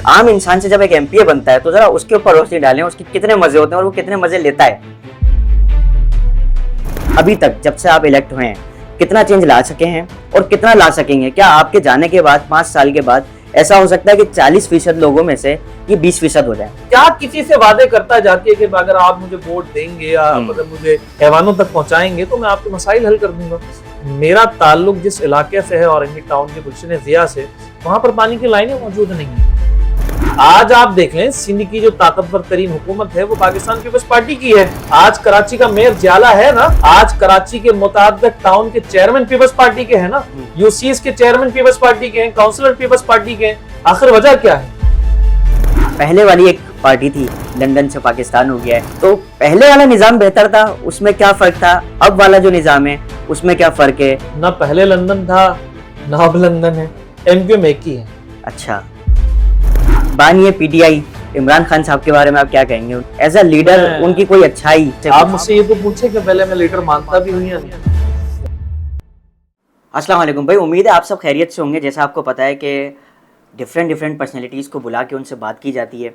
आम इंसान से जब एक एमपीए बनता है तो जरा उसके ऊपर रोशनी डालें, उसके कितने मजे होते हैं और वो कितने मजे लेता है। अभी तक जब से आप इलेक्ट हुए हैं कितना चेंज ला सके हैं और कितना ला सकेंगे? क्या आपके जाने के बाद 5 साल के बाद ऐसा हो सकता है कि 40% लोगों में से ये 20% हो जाए? क्या किसी से वादे करता जाके कि अगर आप मुझे वोट देंगे या अगर मुझे ऐवानों तक पहुंचाएंगे तो मैं आपके मसाइल हल कर दूंगा। मेरा ताल्लुक जिस इलाके से है औरंगी टाउन के गुलशन ज़िया से, वहां पर पानी की लाइनें मौजूद नहीं है। आज आप देख लें, सिंध की जो ताकतवर तरीन हुकूमत है वो पाकिस्तान पीपल्स पार्टी की है। आज कराची का मेयर जियाला है ना, आज कराची के मुताबिक टाउन के चेयरमैन पीपल्स पार्टी के हैं ना, यूसीएस के चेयरमैन पीपल्स पार्टी के हैं, काउंसलर पीपल्स पार्टी के हैं। आखिर वजह क्या है? पहले वाली एक पार्टी थी, लंदन से पाकिस्तान हो गया है, तो पहले वाला निजाम बेहतर था, उसमें क्या फर्क था? अब वाला जो निजाम है उसमें क्या फर्क है? ना पहले लंदन था ना अब लंदन है, एमक्यूएम एक ही है। अच्छा, बानी पीटीआई इमरान खान साहब के बारे में आप क्या कहेंगे? एज अ लीडर उनकी कोई अच्छाई? आप मुझसे ये तो पूछे कि पहले मैं लीडर मानता भी हूँ या नहीं। अस्सलाम वालेकुम भाई, उम्मीद है आप सब खैरियत से होंगे। जैसा आपको पता है कि डिफरेंट पर्सनैलिटीज़ को बुला के उनसे बात की जाती है,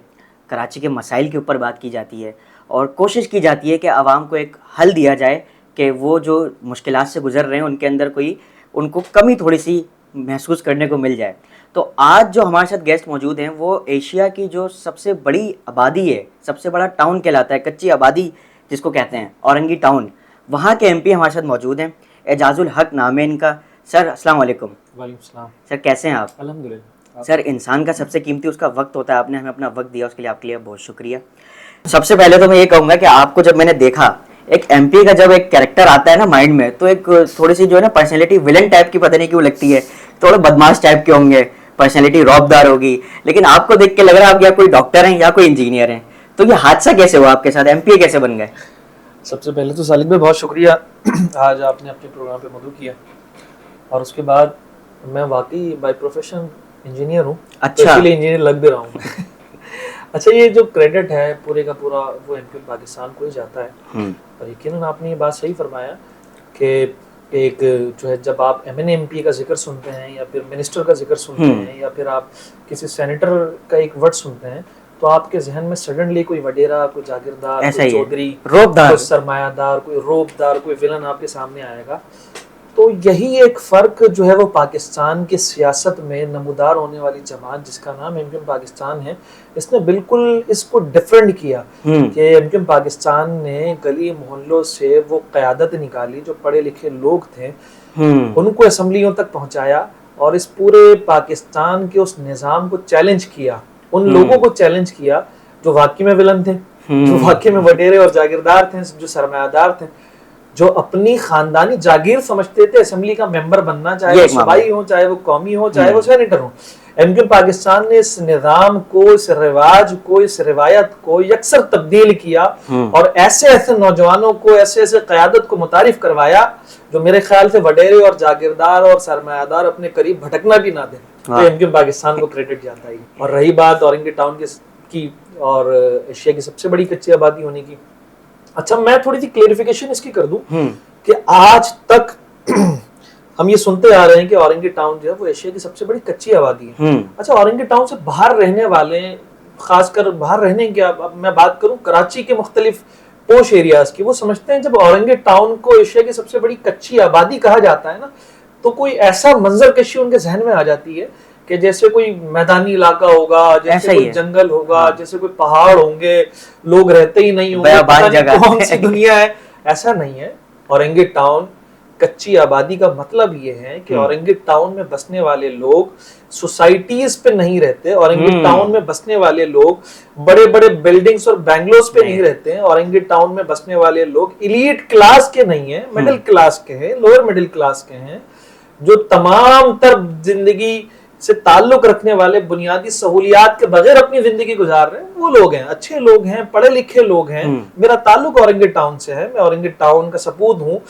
कराची के मसाइल के ऊपर बात की जाती है और कोशिश की जाती है कि आवाम को एक हल दिया जाए कि वो जो मुश्किलात से गुजर रहे हैं उनके अंदर कोई उनको कमी थोड़ी सी महसूस करने को मिल जाए। तो आज जो हमारे साथ गेस्ट मौजूद हैं वो एशिया की जो सबसे बड़ी आबादी है, सबसे बड़ा टाउन कहलाता है, कच्ची आबादी जिसको कहते हैं, औरंगी टाउन, वहाँ के एमपी हमारे साथ मौजूद हैं। एजाजुल हक नाम है इनका। सर अस्सलाम वालेकुम। वालेकुम सलाम। सर कैसे हैं आप? अल्हम्दुलिल्लाह। सर, इंसान का सबसे कीमती उसका वक्त होता है, आपने हमें अपना वक्त दिया, उसके लिए आपके लिए बहुत शुक्रिया। सबसे पहले तो मैं ये कहूँगा कि आपको जब मैंने देखा, एक एमपी का जब एक कैरेक्टर आता है ना माइंड में, तो एक थोड़ी सी जो है ना पर्सनैलिटी विलन टाइप की पता नहीं क्यों लगती है, थोड़े बदमाश टाइप के होंगे, पर्सनैलिटी रौबदार होगी, लेकिन आपको देख के लग रहा है आप या कोई डॉक्टर हैं या कोई इंजीनियर हैं। तो ये हादसा कैसे हुआ आपके साथ? एमपी कैसे बन गए? सबसे पहले तो सालिक भाई बहुत शुक्रिया, आज आपने अपने प्रोग्राम पे मदद किया। और उसके बाद मैं वाकई बाय प्रोफेशन इंजीनियर हूँ। अच्छा। तो इसलिए इंजीनियर लग भी रहा हूँ। अच्छा, ये जो क्रेडिट है पूरे का पूरा वो एमक्यूएम पाकिस्तान को ही जाता है। और यकीनन आपने ये बात सही फरमाया कि एक जो है, जब आप एमएनएमपी का जिक्र सुनते हैं या फिर मिनिस्टर का जिक्र सुनते हैं या फिर आप किसी सेनेटर का एक वर्ड सुनते हैं तो आपके जहन में सडनली कोई वडेरा, कोई जागीरदार, कोई चौधरी, कोई सरमायादार, कोई रोबदार, कोई विलन आपके सामने आएगा। तो यही एक फ़र्क जो है वो पाकिस्तान की सियासत में नमूदार होने वाली जमात जिसका नाम एमक्यूएम पाकिस्तान है, इसने बिल्कुल इसको डिफरेंट किया कि एमक्यूएम पाकिस्तान ने गली मोहल्लों से वो क़यादत निकाली, जो पढ़े लिखे लोग थे उनको असम्बलियों तक पहुंचाया और इस पूरे पाकिस्तान के उस निज़ाम को चैलेंज किया, उन लोगों को चैलेंज किया जो वाकई में विलन थे, जो वाकई में वडेरे और जागीरदार थे, जो सरमायादार थे, जो अपनी खानदानी जागीर समझते थे असेंबली का मेंबर बनना, चाहे वो सूबाई हो, चाहे वो कौमी हो, चाहे वो सेनेटर हो। एमक्यूएम पाकिस्तान ने इस निज़ाम को, इस रिवाज को, इस रिवायत को यकसर तब्दील किया और ऐसे ऐसे नौजवानों को, ऐसे ऐसे क़यादत को मुतारिफ करवाया जो मेरे ख्याल से वडेरे और जागीरदार और सरमायादार अपने करीब भटकना भी ना दे। तो एमक्यूएम पाकिस्तान को क्रेडिट जाता ही। और रही बात औरंगी टाउन की और एशिया की सबसे बड़ी कच्ची आबादी होने की, अच्छा मैं थोड़ी सी क्लेरिफिकेशन इसकी कर दूं कि आज तक हम ये सुनते आ रहे हैं कि औरंगी टाउन जो है वो एशिया की सबसे बड़ी कच्ची आबादी है। अच्छा, औरंगी टाउन से बाहर रहने वाले, खासकर बाहर रहने की, अब मैं बात करूं कराची के मुख्तलिफ पोश एरियाज की, वो समझते हैं जब औरंगी टाउन को एशिया की सबसे बड़ी कच्ची आबादी कहा जाता है ना, तो कोई ऐसा मंजर कशी उनके जहन में आ जाती है कि जैसे कोई मैदानी इलाका होगा, जैसे कोई जंगल होगा, जैसे कोई पहाड़ होंगे, लोग रहते ही नहीं होंगे, कौन सी दुनिया है। ऐसा नहीं है। औरंगी टाउन कच्ची आबादी का मतलब ये है कि औरंगी टाउन में बसने वाले लोग सोसाइटीज पे नहीं रहते, औरंगी टाउन में बसने वाले लोग बड़े बड़े बिल्डिंग्स और बैंगलोर्स पे नहीं रहते हैं, औरंगी टाउन में बसने वाले लोग इलीट क्लास के नहीं है, मिडिल क्लास के हैं, लोअर मिडिल क्लास के हैं, जो तमाम तर जिंदगी से ताल्लुक रखने वाले, बुनियादी सहूलियात के बगैर अपनी जिंदगी गुजार रहे हैं, वो लोग हैं, अच्छे लोग हैं, पढ़े लिखे लोग हैं। मेरा ताल्लुक औरंगी टाउन से है, मैं औरंगी टाउन का सपूत हूँ।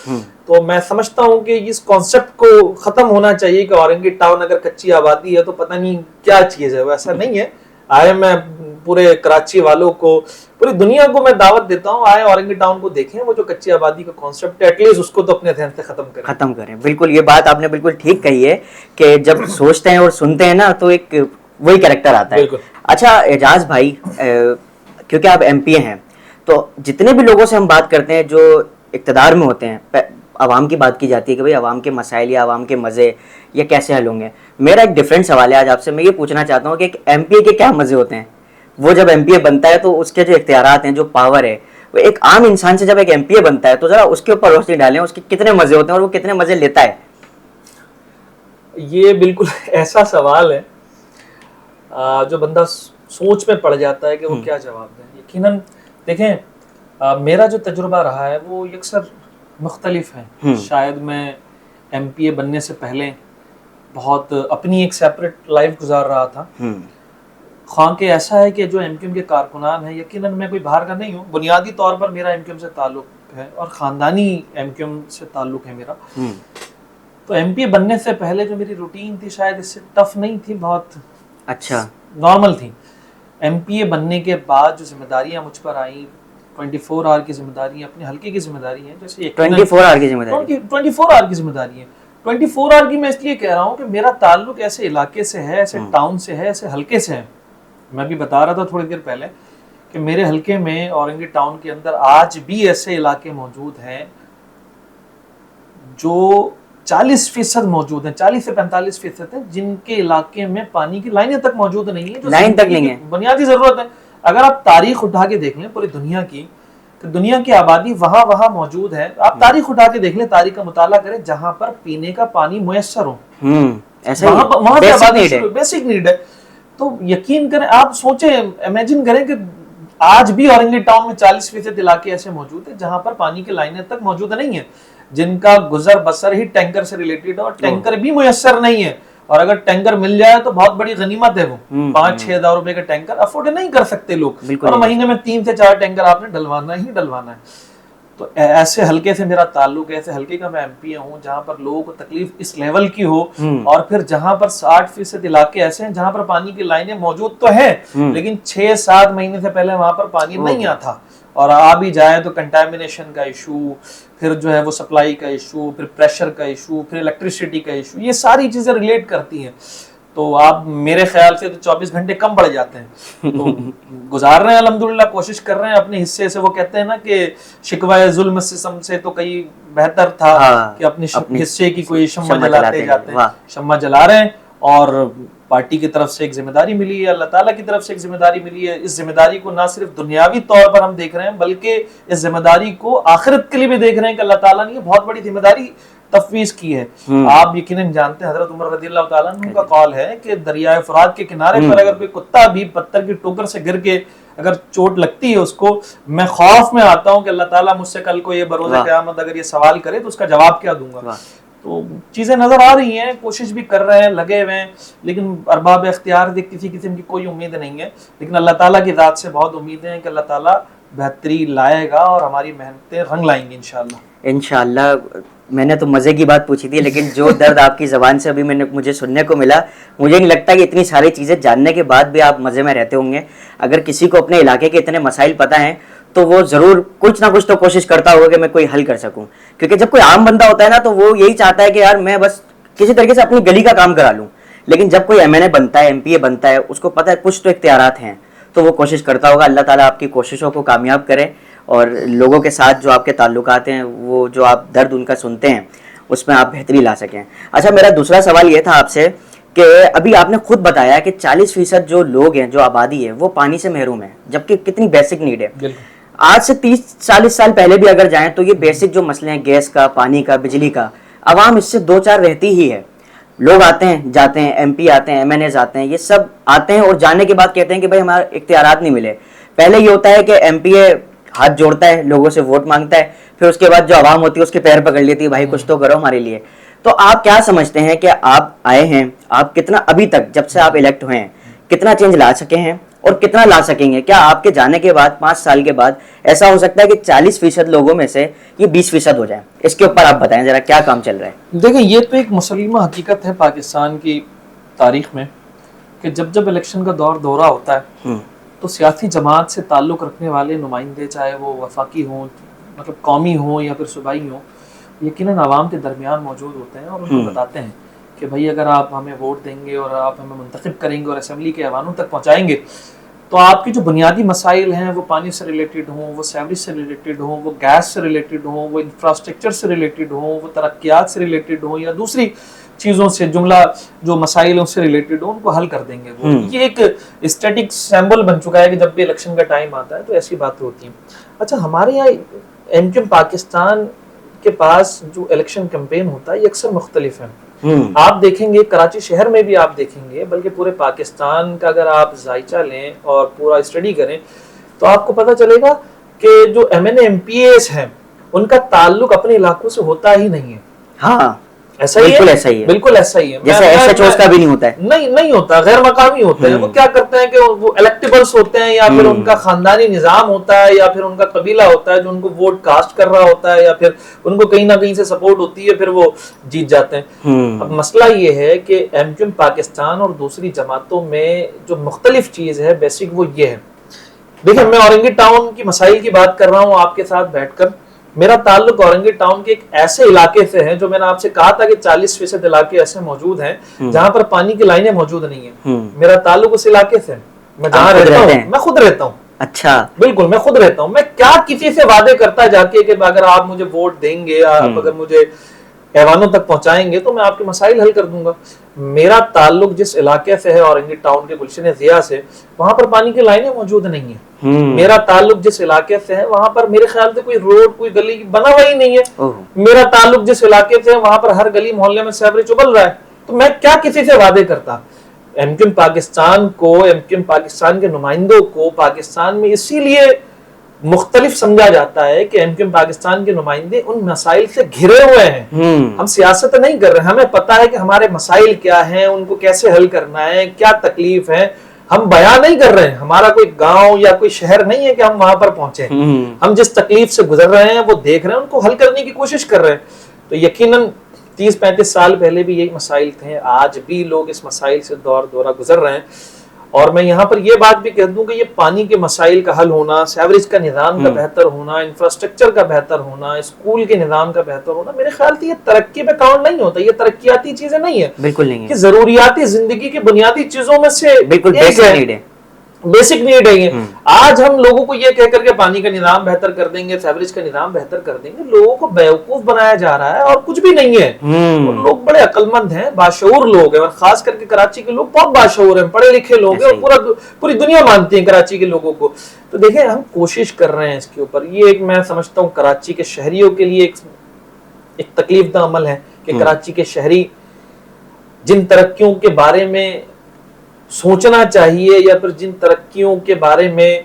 तो मैं समझता हूँ कि इस कॉन्सेप्ट को खत्म होना चाहिए कि औरंगी टाउन अगर कच्ची आबादी है तो पता नहीं क्या चीज है, वैसा नहीं है। आए, मैं पूरे कराची वालों को, पूरी दुनिया को मैं दावत देता हूँ, आए औरंगी टाउन को देखें, वो जो कच्ची आबादी का कॉन्सेप्ट है एटलीस्ट उसको तो अपने ध्यान से खत्म करें। बिल्कुल, ये बात आपने बिल्कुल ठीक कही है कि जब सोचते हैं और सुनते हैं ना तो एक वही कैरेक्टर आता है। बिल्कुल। अच्छा एजाज भाई, क्योंकि आप एमपीए हैं, तो जितने भी लोगों से हम बात करते हैं जो इक़्तिदार में होते हैं, आवाम की बात की जाती है कि भाई आवाम के मसाइल या आवाम के मज़े ये कैसे हल होंगे। मेरा एक डिफरेंट सवाल है आज आपसे, मैं ये पूछना चाहता हूँ कि एक एमपीए के क्या मज़े होते हैं। वो जब एमपीए बनता है तो उसके जो इख्तियारात हैं, जो पावर है, वो एक आम इंसान से जब एक एमपीए बनता है तो जरा उसके ऊपर रोशनी डालें, उसके कितने मज़े होते हैं और वो कितने मज़े लेता है। ये बिल्कुल ऐसा सवाल है जो बंदा सोच में पड़ जाता है कि वो क्या जवाब दें। यकीनन देखें, मेरा जो तजुर्बा रहा है वो यकसर मुख्तलिफ है। शायद मैं एमपीए बनने से पहले बहुत अपनी एक सेपरेट लाइफ गुजार रहा था। खां के ऐसा है कि जो एमक्यूएम के कारकुनान हैं, यकीनन मैं कोई बाहर का नहीं हूँ, बुनियादी तौर पर मेरा एमक्यूएम से ताल्लुक है और ख़ानदानी एमक्यूएम से ताल्लुक है मेरा। तो एमपीए बनने से पहले जो मेरी रूटीन थी शायद इससे टफ नहीं थी, बहुत अच्छा नॉर्मल थी। एमपीए बनने के बाद जो जिम्मेदारियां मुझ पर आई, 24 आवर की जिम्मेदारी, अपने हल्के की जिम्मेदारी है, जैसे 24 आवर की जिम्मेदारी, 24 आवर की जिम्मेदारी है। 24 आवर की मैं इसलिए कह रहा हूँ कि मेरा ताल्लुक ऐसे इलाके से है, ऐसे टाउन से है, ऐसे हल्के से है। मैं भी बता रहा था थोड़ी देर पहले कि मेरे हल्के में औरंगी टाउन के अंदर आज भी ऐसे इलाके मौजूद हैं जो 40% मौजूद हैं, 40 से 45% हैं, जिनके इलाके में पानी की लाइनें तक मौजूद नहीं है, लाइन तक नहीं है, बुनियादी जरूरत है। अगर आप तारीख उठा के देख लें पूरी दुनिया की, तो दुनिया की आबादी वहां मौजूद है। आप तारीख उठा के देख लें, तारीख का मुताला करें, जहां पर पीने का पानी मुयस्सर हो, बेसिक नीड है। तो यकीन करें, आप सोचे, इमेजिन करें कि आज भी औरंगी टाउन में 40% इलाके ऐसे मौजूद है जहां पर पानी की लाइनें तक मौजूद नहीं है, जिनका गुजर बसर ही टैंकर से रिलेटेड है, और टैंकर भी मुयस्सर नहीं है। और अगर टैंकर मिल जाए तो बहुत बड़ी गनीमत है। वो 5-6 हज़ार रुपए का टैंकर अफोर्ड नहीं कर सकते लोग, और महीने में 3 से 4 टैंकर आपने डलवाना ही डलवाना है। तो ऐसे हल्के से मेरा ताल्लुक है, ऐसे हल्के का मैं एमपीए हूँ जहां पर लोगों को तकलीफ इस लेवल की हो, और फिर जहां पर 60% इलाके ऐसे हैं जहां पर पानी की लाइनें मौजूद तो है, लेकिन 6-7 महीने से पहले वहां पर पानी नहीं आता, और आ भी जाए तो कंटामिनेशन का इशू, फिर जो है वो सप्लाई का इशू, फिर प्रेशर का इशू, फिर इलेक्ट्रिसिटी का इशू, ये सारी चीजें रिलेट करती हैं। तो आप मेरे ख्याल से तो 24 घंटे कम पड़ जाते हैं। तो गुजार रहे हैं अल्हम्दुलिल्लाह, कोशिश कर रहे हैं अपने हिस्से से। वो कहते हैं ना कि शिकवा जुल्म से तो कई बेहतर था कि अपने हिस्से की कोई शम्मा जलाते जाते हैं। शम्मा जला रहे हैं, और पार्टी की तरफ से एक जिम्मेदारी मिली है, अल्लाह ताला की तरफ से एक जिम्मेदारी मिली है। इस जिम्मेदारी को ना सिर्फ दुनियावी तौर पर हम देख रहे हैं, बल्कि इस जिम्मेदारी को आखिरत के लिए भी देख रहे हैं कि अल्लाह ताला ने बहुत बड़ी जिम्मेदारी तफवीज की है। आप यकीनन जानते हैं, हजरत उमर रज़ियल्लाहु ताला अन्हु का कौल है कि दरियाए फुरात के किनारे पर अगर कोई कुत्ता भी पत्थर की टोकर से गिर के अगर चोट लगती है उसको, मैं खौफ में आता हूँ कि अल्लाह ताला मुझसे कल को ये बरोज़े क़यामत अगर ये सवाल करे तो उसका जवाब क्या दूंगा। तो चीजें नजर आ रही हैं, कोशिश भी कर रहे हैं, लगे हुए हैं, लेकिन अरबाब इख्तियार से किसी किस्म की कोई उम्मीद नहीं है। लेकिन अल्लाह ताला की ज़ात से बहुत उम्मीदें हैं कि अल्लाह ताला बेहतरी लाएगा और हमारी मेहनतें रंग लाएंगी इंशाअल्लाह। इंशाअल्लाह। मैंने तो मज़े की बात पूछी थी, लेकिन जो दर्द आपकी ज़बान से अभी मुझे सुनने को मिला, मुझे नहीं लगता कि इतनी सारी चीज़ें जानने के बाद भी आप मज़े में रहते होंगे। अगर किसी को अपने इलाके के इतने मसाइल पता हैं तो वो ज़रूर कुछ ना कुछ तो कोशिश करता होगा कि मैं कोई हल कर सकूं। क्योंकि जब कोई आम बंदा होता है ना, तो वो यही चाहता है कि यार मैं बस किसी तरीके से अपनी गली का काम करा लूँ। लेकिन जब कोई एमएनए बनता है, एमपीए बनता है, उसको पता है कुछ तो इख्तियारात हैं, तो वो कोशिश करता होगा। अल्लाह ताला आपकी कोशिशों को कामयाब करे, और लोगों के साथ जो आपके ताल्लुकात हैं, वो जो आप दर्द उनका सुनते हैं, उसमें आप बेहतरी ला सकें। अच्छा, मेरा दूसरा सवाल ये था आपसे कि अभी आपने खुद बताया कि 40% जो लोग हैं, जो आबादी है, वो पानी से महरूम है, जबकि कितनी बेसिक नीड है। आज से 30-40 साल पहले भी अगर जाएं तो ये बेसिक जो मसले हैं, गैस का, पानी का, बिजली का, आवाम इससे 2-4 रहती ही है। लोग आते हैं जाते हैं, एमपी आते हैं, एमएनए आते हैं, ये सब आते हैं और जाने के बाद कहते हैं कि भाई हमारे इख्तियारात नहीं मिले। पहले ये होता है कि एमपीए हाथ जोड़ता है, लोगों से वोट मांगता है, फिर उसके बाद जो आवाम होती है उसके पैर पकड़ लेती है, भाई कुछ तो करो हमारे लिए। तो आप क्या समझते हैं कि आप आए हैं, आप कितना अभी तक जब से आप इलेक्ट हुए हैं कितना चेंज ला सके हैं और कितना ला सकेंगे? क्या आपके जाने के बाद 5 साल के बाद ऐसा हो सकता है कि 40% लोगों में से ये 20% हो जाए? इसके ऊपर आप बताएं जरा, क्या काम चल रहा है? देखिए, ये तो एक मुसल्लिमा हकीकत है पाकिस्तान की तारीख में कि जब जब इलेक्शन का दौरा होता है तो सियासी जमात से ताल्लुक़ रखने वाले नुमाइंदे, चाहे वो वफाकी हों, मतलब कौमी हों या फिर सूबाई हों, यकीनन आवाम के दरमियान मौजूद होते हैं और उनको बताते हैं कि भाई अगर आप हमें वोट देंगे और आप हमें मुंतखब करेंगे और असेंबली के ऐवानों तक पहुँचाएंगे तो आपकी जो बुनियादी मसाइल हैं वो पानी से रिलेटेड हों, वो सैवरेज से रिलेटेड हों, वो गैस से रिलेटेड हों, वो इंफ्रास्ट्रक्चर से रिलेटेड हों, वो तरक्यात से रिलेटेड हों या दूसरी चीज़ों से जुमला जो मसाइल उससे रिलेटेड हो उनको हल कर देंगे वो। ये एक स्टैटिक सिंबल बन चुका है कि जब भी इलेक्शन का टाइम आता है तो ऐसी बातें होती हैं। अच्छा, हमारे यहाँ एमक्यूएम पाकिस्तान के पास जो इलेक्शन कैंपेन होता है ये अक्सर मुख्तलिफ है। आप देखेंगे कराची शहर में भी आप देखेंगे, बल्कि पूरे पाकिस्तान का अगर आप जायचा लें और पूरा स्टडी करें तो आपको पता चलेगा कि जो MNA MPAs हैं उनका ताल्लुक अपने इलाकों से होता ही नहीं है। हाँ, ऐसा ही बिल्कुल है, ऐसा ही है, बिल्कुल ऐसा ही है। जैसे SHOs का भी नहीं होता है, नहीं होता, गैर मकामी होते हैं। वो क्या करते हैं कि वो इलेक्टेबल्स होते हैं या फिर उनका खानदानी निजाम होता है या फिर उनका कबीला होता है जो उनको वोट कास्ट कर रहा होता है या फिर उनको कहीं ना कहीं से सपोर्ट होती है, फिर वो जीत जाते हैं। अब मसला ये है कि एमक्यूएम पाकिस्तान और दूसरी जमातों में जो मुख्तलिफ चीज है बेसिक वो ये है। देखिए, मैं औरंगी टाउन की मसाइल की बात कर रहा हूँ आपके साथ बैठकर। मेरा ताल्लुक औरंगी टाउन के एक ऐसे इलाके से है जो मैंने आपसे कहा था कि 40% इलाके ऐसे मौजूद हैं जहां पर पानी की लाइनें मौजूद नहीं है। मेरा ताल्लुक उस इलाके से, मैं जहाँ रहता हूँ, मैं खुद रहता हूँ। अच्छा, बिल्कुल, मैं खुद रहता हूँ। मैं क्या किसी से वादे करता जाके कि अगर आप मुझे वोट देंगे, आप अगर मुझे ऐवानों तक पहुंचाएंगे तो मैं आपके मसाइल हल कर दूंगा। मेरा ताल्लुक जिस इलाके से है औरंगी टाउन के गुलशन ज़िया से, वहां पर पानी की लाइनें मौजूद नहीं है। मेरा ताल्लुक जिस इलाके से है वहां पर मेरे ख्याल से कोई रोड, कोई गली बना हुआ ही नहीं है। मेरा ताल्लुक जिस इलाके से है वहां पर हर गली मोहल्ले में सेवरेज उबल रहा है। तो मैं क्या किसी से वादे करता? एमक्यूएम पाकिस्तान को, एमक्यूएम पाकिस्तान के नुमाइंदों को पाकिस्तान में इसीलिए मुख्तलिफ समझा जाता है कि एमक्यूएम पाकिस्तान के नुमाइंदे उन मसाइल से घिरे हुए हैं। हम सियासत नहीं कर रहे, हमें पता है कि हमारे मसाइल क्या हैं, उनको कैसे हल करना है, क्या तकलीफ है। हम बयान नहीं कर रहे हैं, हमारा कोई गांव या कोई शहर नहीं है कि हम वहां पर पहुंचे। हम जिस तकलीफ से गुजर रहे हैं वो देख रहे हैं, उनको हल करने की कोशिश कर रहे हैं। तो यकीनन 30-35 साल पहले भी यही मसाइल थे, आज भी लोग इस मसाइल से दौर दौरा गुजर रहे हैं। और मैं यहाँ पर यह बात भी कह दूं कि ये पानी के मसाइल का हल होना, सेवरेज का निज़ाम का बेहतर होना, इंफ्रास्ट्रक्चर का बेहतर होना, स्कूल के निज़ाम का बेहतर होना, मेरे ख्याल से ये तरक्की पे काउंट नहीं होता। ये तरक्याती चीजें नहीं है, बिल्कुल नहीं है। कि जरूरियाती जिंदगी की बुनियादी चीजों में से बिल्कुल बेसिक नीड है, बेसिक नीड है ये। आज हम लोगों को ये कह करके पानी का निजाम बेहतर कर देंगे, सेवरेज का निजाम बेहतर कर देंगे, लोगों को बेवकूफ बनाया जा रहा है और कुछ भी नहीं है। और लोग बड़े अक्लमंद हैं, बाशऊर लोग हैं, और खास करके कराची के लोग बहुत बाशऊर हैं, पढ़े लिखे लोग हैं, और पूरी दुनिया मानती है कराची के लोगों को। तो देखें, हम कोशिश कर रहे हैं इसके ऊपर। ये एक, मैं समझता हूँ कराची के शहरियों के लिए एक तकलीफदा अमल है कि कराची के शहरी जिन तरक्कियों के बारे में सोचना चाहिए या फिर जिन तरक्कियों के बारे में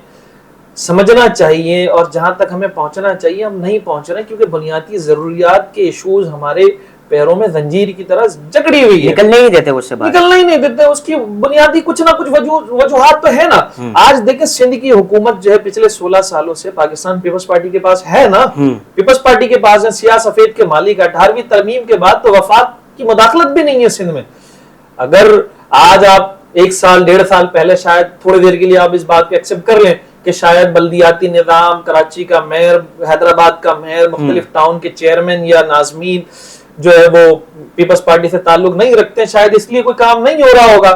समझना चाहिए और जहां तक हमें पहुंचना चाहिए, हम नहीं पहुंच रहे, क्योंकि बुनियादी जरूरियात के इशूज हमारे पैरों में जंजीर की तरह जकड़ी हुई है। निकलने ही देते उससे बाहर, निकलना ही नहीं देते। उसकी बुनियादी कुछ ना कुछ वजूहात तो है ना। आज देखें, सिंध की हुकूमत जो है पिछले 16 सालों से पाकिस्तान पीपल्स पार्टी के पास है ना, पीपल्स पार्टी के पास है, सिया सफेद के मालिक। 18वीं तरमीम के बाद तो वफाक की मुदाखलत भी नहीं है सिंध में। अगर आज आप 1 साल 1.5 साल पहले शायद थोड़ी देर के लिए आप इस बात को एक्सेप्ट कर लें कि शायद बल्दियाती निज़ाम, कराची का मेयर, हैदराबाद का मेयर, मुख्तलिफ टाउन के चेयरमैन या नाजमीन जो है वो पीपल्स पार्टी से ताल्लुक नहीं रखते हैं, शायद इसलिए कोई काम नहीं हो रहा होगा।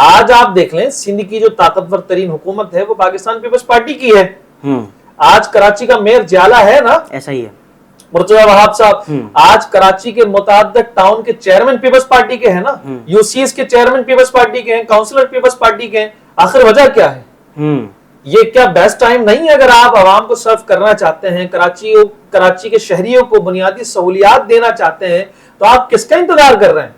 आज आप देख लें, सिंध की जो ताकतवर तरीन हुकूमत है वो पाकिस्तान पीपल्स पार्टी की है। आज कराची का मेयर जाला है ना, ऐसा ही है, मुर्तजा वहाब साहब। आज कराची के मुताद्दिद टाउन के चेयरमैन पीपल्स पार्टी के हैं ना, यूसीएस के चेयरमैन पीपल्स पार्टी के हैं, काउंसलर पीपल्स पार्टी के हैं। आखिर वजह क्या है? ये क्या बेस्ट टाइम नहीं है अगर आप आवाम को सर्व करना चाहते हैं, कराची के शहरियों को बुनियादी सहूलियात देना चाहते हैं, तो आप किसका इंतजार कर रहे हैं?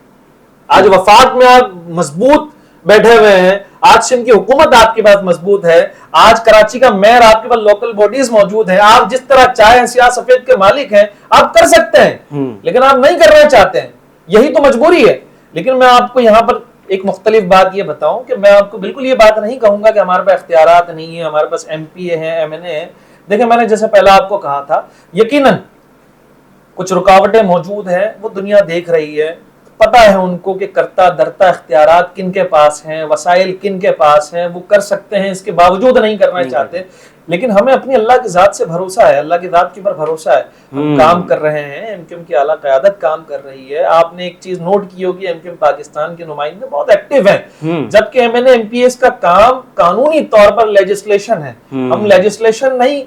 आज वफाक में आप मजबूत बैठे हुए हैं, आज सिंध की हुकूमत आपके पास मजबूत है, आज कराची का मेयर आपके पास, लोकल बॉडीज मौजूद हैं, आप जिस तरह चाहे सिया सफेद के मालिक हैं, आप कर सकते हैं, लेकिन आप नहीं करना चाहते हैं। यही तो मजबूरी है। लेकिन मैं आपको यहाँ पर एक मुख्तलिफ बात ये बताऊं कि मैं आपको बिल्कुल ये बात नहीं कहूंगा कि हमारे पास इख्तियारात नहीं है, हमारे पास MPA हैं, MNA हैं। देखिए, मैंने जैसे पहले आपको कहा था, यकीनन कुछ रुकावटें मौजूद हैं, वो दुनिया देख रही है। पता है उनको कि करता धरता इख्तियारात किन के पास हैं, वसाइल किन के पास हैं, वो कर सकते हैं, इसके बावजूद नहीं करना चाहते। लेकिन हमें अपनी अल्लाह की जात से भरोसा है, अल्लाह की जात के ऊपर भरोसा है। हम काम कर रहे हैं, एमक्यूएम की आला क़यादत काम कर रही है। आपने एक चीज नोट की होगी, एमक्यूएम पाकिस्तान के नुमाइंदे बहुत एक्टिव हैं, जबकि एमएनए एमपीएस का काम कानूनी तौर पर लेजिस्लेशन है। हम लेजिस्लेशन नहीं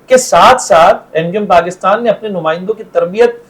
के साथ साथ एमक्यूएम पाकिस्तान ने अपने नुमाइंदों की तरबियत,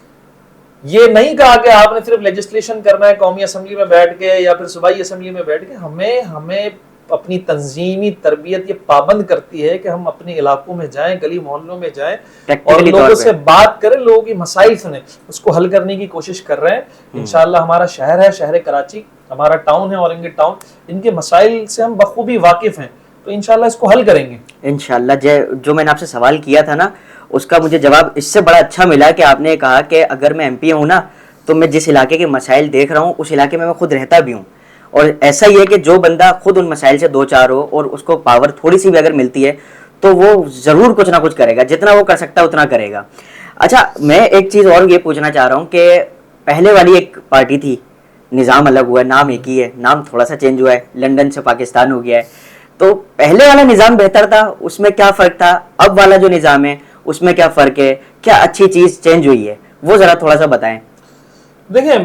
ये नहीं कहा कि आपने सिर्फ लेजिस्लेशन करना है कौमी असम्बली में बैठ के या फिर सूबाई असम्बली में बैठ के। हमें अपनी तंजीमी तरबियत ये पाबंद करती है कि हम अपने इलाकों में जाएं, गली मोहल्लों में जाएं और लोगों से बात करें, लोगों की मसाइल सुने, उसको हल करने की कोशिश कर रहे हैं। इंशाअल्लाह हमारा शहर है, शहर कराची, हमारा टाउन है औरंगी टाउन, इनके मसाइल से हम बखूबी वाकिफ हैं, तो इंशाअल्लाह इसको हल करेंगे इंशाअल्लाह। जो मैंने आपसे सवाल किया था ना, उसका मुझे जवाब इससे बड़ा अच्छा मिला कि आपने कहा कि अगर मैं एमपी हूँ ना, तो मैं जिस इलाके के मसाइल देख रहा हूँ उस इलाके में मैं खुद रहता भी हूँ। और ऐसा ही है कि जो बंदा खुद उन मसाइल से दो चार हो और उसको पावर थोड़ी सी भी अगर मिलती है तो वो ज़रूर कुछ ना कुछ करेगा, जितना वो कर सकता है उतना करेगा। अच्छा, मैं एक चीज़ और ये पूछना चाह रहा हूँ कि पहले वाली एक पार्टी थी, निज़ाम अलग हुआ है, नाम एक ही है, नाम थोड़ा सा चेंज हुआ है, लंदन से पाकिस्तान हो गया है। तो पहले वाला निज़ाम बेहतर था, उसमें क्या फ़र्क था? अब वाला जो निज़ाम है उसमें क्या फ़र्क है? क्या अच्छी चीज़ चेंज हुई है, वो ज़रा थोड़ा सा बताएं। देखिए,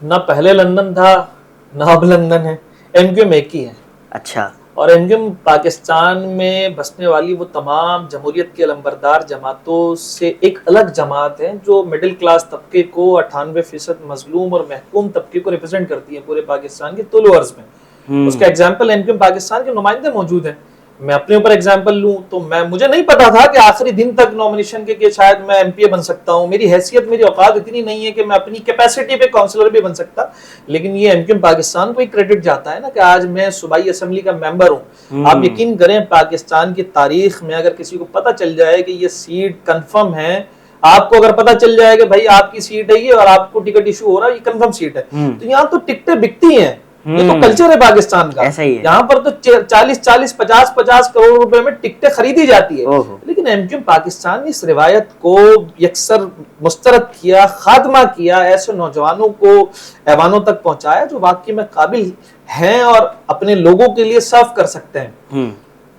ना पहले लंदन था ना अब लंदन है, एमक्यूएम एक ही है। अच्छा। और एमक्यूएम पाकिस्तान में बसने वाली वो तमाम जमहूरियत के अलंबरदार जमातों से एक अलग जमात है जो मिडिल क्लास तबके को, 98% मजलूम और महकूम तबके को रिप्रेजेंट करती है पूरे पाकिस्तान के तुल अर्ज में। उसका एग्जाम्पल एमक्यूएम पाकिस्तान के नुमाइंदे मौजूद हैं। मैं अपने ऊपर एग्जाम्पल लूं तो मुझे नहीं पता था कि आखिरी दिन तक नॉमिनेशन के शायद मैं एमपीए बन सकता हूं। मेरी हैसियत, मेरी औकात इतनी नहीं है कि मैं अपनी कैपेसिटी पे काउंसलर भी बन सकता। लेकिन ये एमक्यूएम पाकिस्तान को ही क्रेडिट जाता है ना कि आज मैं सूबाई असेंबली का मेंबर हूं। आप यकीन करें, पाकिस्तान की तारीख में अगर किसी को पता चल जाए कि ये सीट कंफर्म है, आपको अगर पता चल जाए कि भाई आपकी सीट है ये और आपको टिकट इशू हो रहा है, ये कंफर्म सीट है, तो यहाँ तो टिकटें बिकती हैं। ये तो कल्चर है पाकिस्तान का। ऐसा ही है। यहाँ पर तो 40-40, 50-50 करोड़ रुपए में टिकटें खरीदी जाती है। लेकिन एमक्यूएम पाकिस्तान ने इस रिवायत को यकसर मुस्तरद किया, खात्मा किया, ऐसे नौजवानों को ऐवानों तक पहुंचाया जो वाकई में काबिल हैं और अपने लोगों के लिए सर्व कर सकते हैं।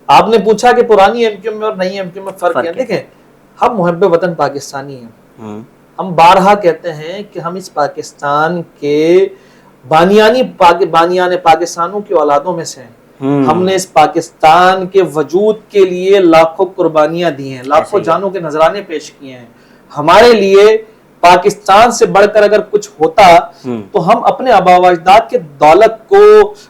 आपने पूछा कि पुरानी एमक्यूएम में और नई एमक्यूएम में फर्क है। देखें, हम मुहब्बे वतन पाकिस्तानी हैं। हम बारहा कहते हैं कि हम इस पाकिस्तान के बानियाने पाकिस्तानों की औलादों में से हैं। हमने इस पाकिस्तान के वजूद के लिए लाखों कुर्बानियां दी हैं, लाखों जानों के नजराने पेश किए हैं। हमारे लिए पाकिस्तान से बढ़कर अगर कुछ होता तो हम अपने आबा अजदाद के दौलत को